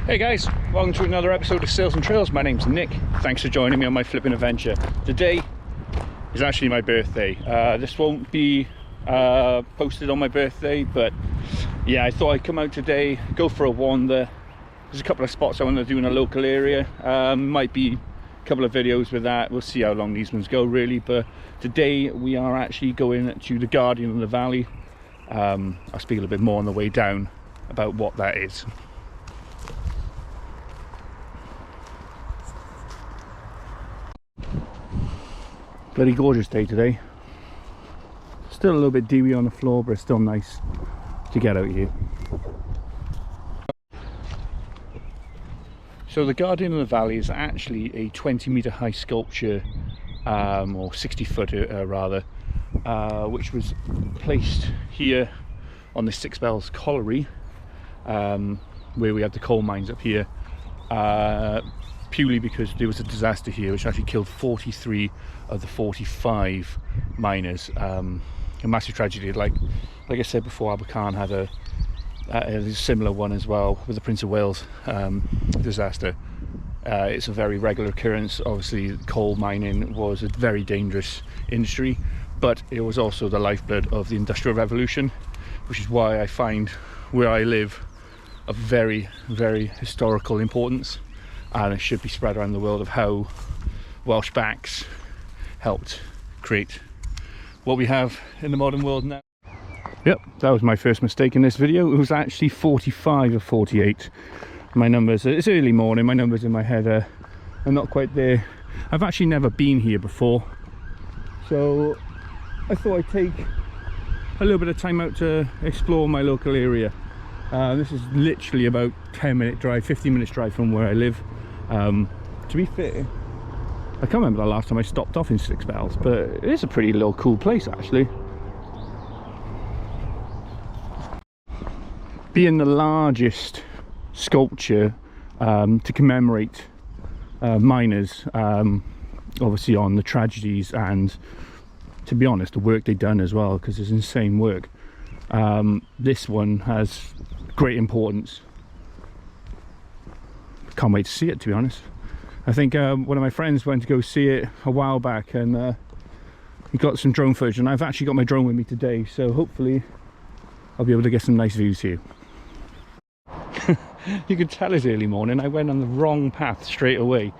Hey guys, welcome to another episode of Sales and Trails. My name's Nick. Thanks for joining me on my flipping adventure. Today is actually my birthday. This won't be posted on my birthday, but yeah, I thought I'd come out today, go for a wander. There's a couple of spots I want to do in a local area. Might be a couple of videos with that. We'll see how long these ones go really, but today we are actually going to the Guardian of the Valley. I'll speak a little bit more on the way down about what that is. Bloody gorgeous day today. Still a little bit dewy on the floor, but it's still nice to get out here. So the Guardian of the Valley is actually a 20-metre high sculpture, or 60-foot rather, which was placed here on the Six Bells Colliery, where we have the coal mines up here, purely because there was a disaster here which actually killed 43 of the 45 miners. A massive tragedy. Like I said before, Abertillery had a similar one as well with the Prince of Wales disaster. It's a very regular occurrence. Obviously coal mining was a very dangerous industry, but it was also the lifeblood of the Industrial Revolution, which is why I find where I live of very, very historical importance, and it should be spread around the world of how Welsh backs helped create what we have in the modern world now. Yep, that was my first mistake in this video. It was actually 45 or 48. My numbers, it's early morning, my numbers in my head are not quite there. I've actually never been here before, so I thought I'd take a little bit of time out to explore my local area. This is literally about 10-minute drive, 15 minutes drive from where I live. To be fair, I can't remember the last time I stopped off in Six Bells, but it is a pretty little cool place actually. Being the largest sculpture to commemorate miners, obviously on the tragedies and, to be honest, the work they've done as well, because it's insane work. This one has great importance. Can't wait to see it, to be honest. I think one of my friends went to go see it a while back, and he got some drone footage, and I've actually got my drone with me today, so hopefully I'll be able to get some nice views here. You can tell it's early morning. I went on the wrong path straight away,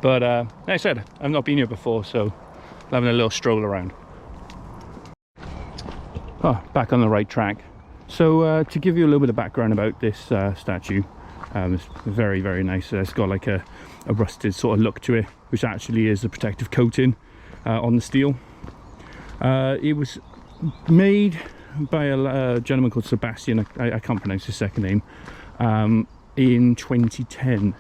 but like I said, I've not been here before, so I'm having a little stroll around. Oh, back on the right track. So to give you a little bit of background about this statue, it's very, very nice. It's got like a rusted sort of look to it, which actually is a protective coating on the steel. It was made by a gentleman called Sebastien, I can't pronounce his second name, in 2010.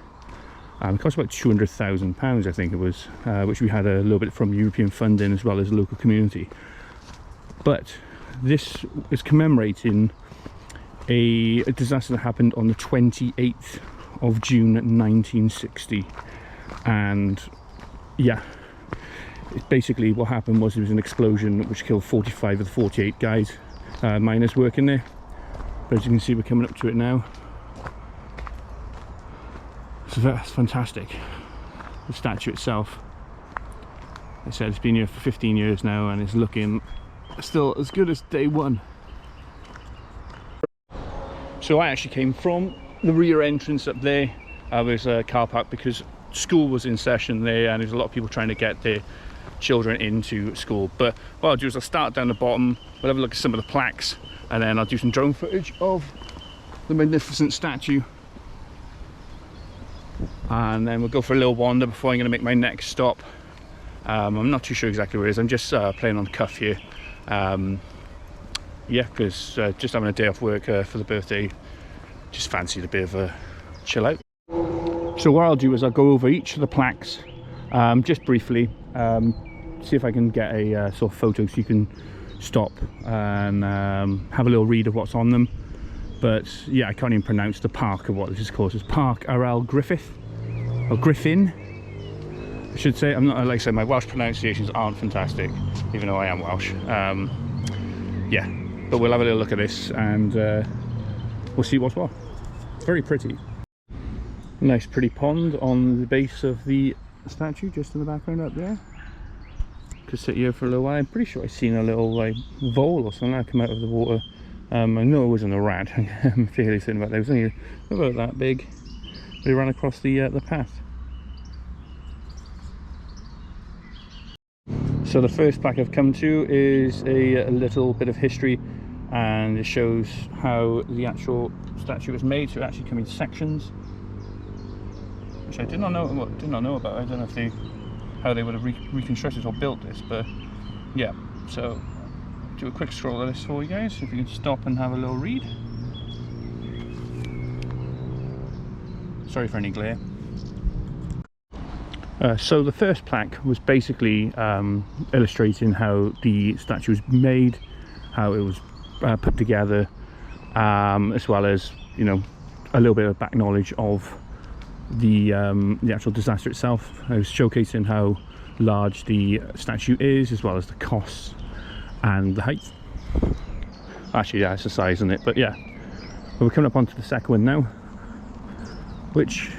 It cost about £200,000, I think it was, which we had a little bit from European funding as well as the local community. But this is commemorating a disaster that happened on the 28th of June 1960, and yeah, basically what happened was there was an explosion which killed 45 of the 48 guys, miners working there. But as you can see, we're coming up to it now. So that's fantastic. The statue itself, I said, it's been here for 15 years now, and it's looking still as good as day one. So I actually came from the rear entrance up there. There's a car park because school was in session there, and there's a lot of people trying to get their children into school. But what I'll do is I'll start down the bottom, we'll have a look at some of the plaques, and then I'll do some drone footage of the magnificent statue. And then we'll go for a little wander before I'm going to make my next stop. I'm not too sure exactly where it is, I'm just playing on the cuff here. Yeah, because just having a day off work for the birthday, just fancied a bit of a chill out. So what I'll do is I'll go over each of the plaques just briefly, see if I can get a sort of photo so you can stop and have a little read of what's on them. But yeah, I can't even pronounce the park of what this is called. It's Park Aral Griffith, or Griffin, I should say. I'm not, like I said, my Welsh pronunciations aren't fantastic, even though I am Welsh. Yeah, but we'll have a little look at this, and we'll see what's what. Very pretty. Nice pretty pond on the base of the statue, just in the background up there. Could sit here for a little while. I'm pretty sure I've seen a little like vole or something that come out of the water. I know it wasn't a rat. I'm fairly certain about that. It was only about that big. But it ran across the path. So the first plaque I've come to is a little bit of history, and it shows how the actual statue was made. So it actually came in sections, which I did not know about. I don't know if how they would have reconstructed or built this, but yeah. So do a quick scroll of this for you guys, if you can stop and have a little read. Sorry for any glare. So the first plaque was basically illustrating how the statue was made, how it was put together, as well as, you know, a little bit of back knowledge of the actual disaster itself. I was showcasing how large the statue is, as well as the costs and the height. Actually, yeah, it's the size, isn't it? But yeah, we're coming up onto the second one now, which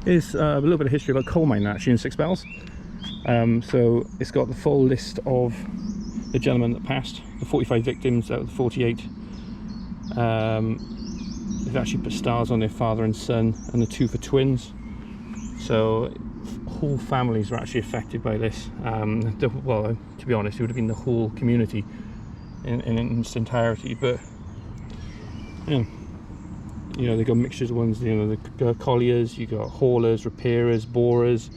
is a little bit of history about coal mining actually in Six Bells. So it's got the full list of the gentlemen that passed, the 45 victims out of the 48. They've actually put stars on their father and son, and the 2 for twins. So whole families were actually affected by this. Well, to be honest, it would have been the whole community in its entirety. But you know, they got mixtures of ones. You know, the colliers, you got haulers, repairers, borers.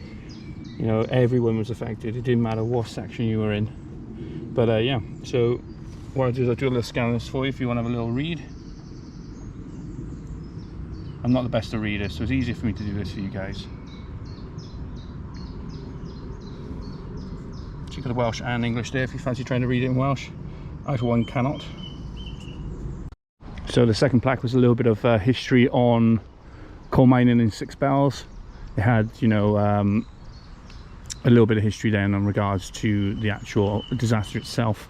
You know, everyone was affected. It didn't matter what section you were in. But yeah, so what I'll do is I'll do a little scan of this for you if you want to have a little read. I'm not the best of readers, so it's easier for me to do this for you guys. So you've got Welsh and English there if you fancy trying to read it in Welsh. I for one cannot. So the second plaque was a little bit of history on coal mining in Six Bells. It had, you know, a little bit of history then in regards to the actual disaster itself.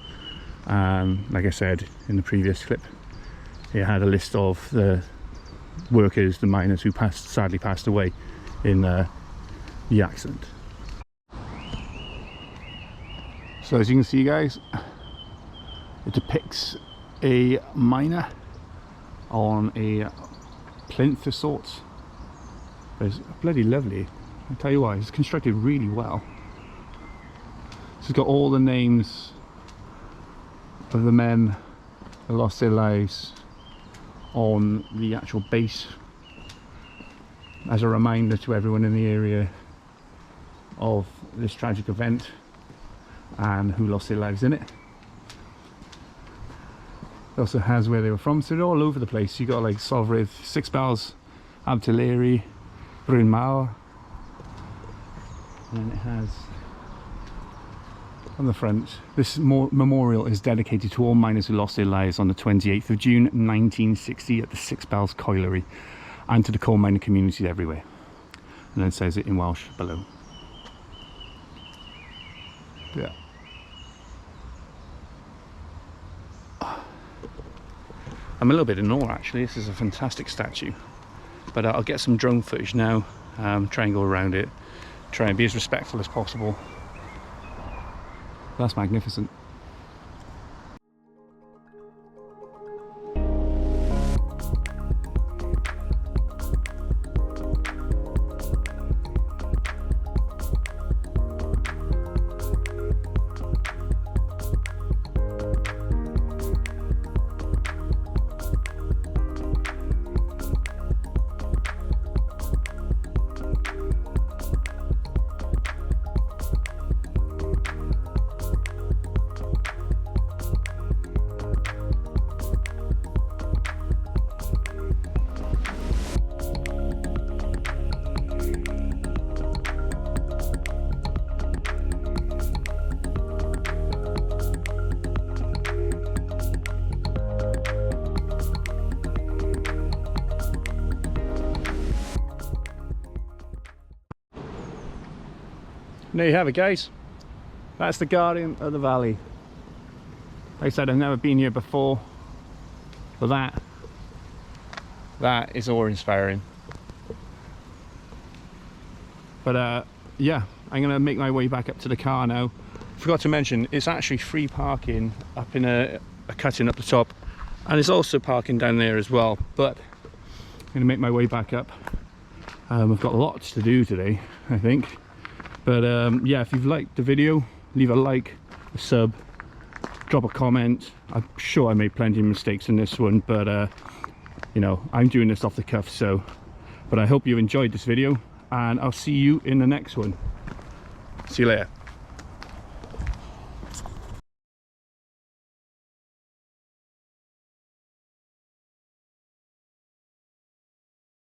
Like I said in the previous clip, it had a list of the workers, the miners who sadly passed away in the accident. So as you can see, guys, it depicts a miner on a plinth of sorts. It's bloody lovely. I tell you what, it's constructed really well. So it's got all the names of the men that lost their lives on the actual base, as a reminder to everyone in the area of this tragic event and who lost their lives in it. It also has where they were from, so they're all over the place. You got like Solfrid, Six Bells, Abertillery, Blaenau, and then it has on the front, this memorial is dedicated to all miners who lost their lives on the 28th of June 1960 at the Six Bells Colliery, and to the coal mining community everywhere. And then it says it in Welsh below. Yeah. I'm a little bit in awe actually. This is a fantastic statue. But I'll get some drone footage now, try and go around it, try and be as respectful as possible. That's magnificent. There you have it, guys. That's the Guardian of the Valley. Like I said, I've never been here before, but that is awe-inspiring. But yeah, I'm gonna make my way back up to the car now. Forgot to mention, it's actually free parking up in a cutting up the top, and it's also parking down there as well. But I'm gonna make my way back up. I've got lots to do today, I think. But yeah, if you've liked the video, leave a like, a sub, drop a comment. I'm sure I made plenty of mistakes in this one, but you know, I'm doing this off the cuff, so. But I hope you enjoyed this video, and I'll see you in the next one. See you later.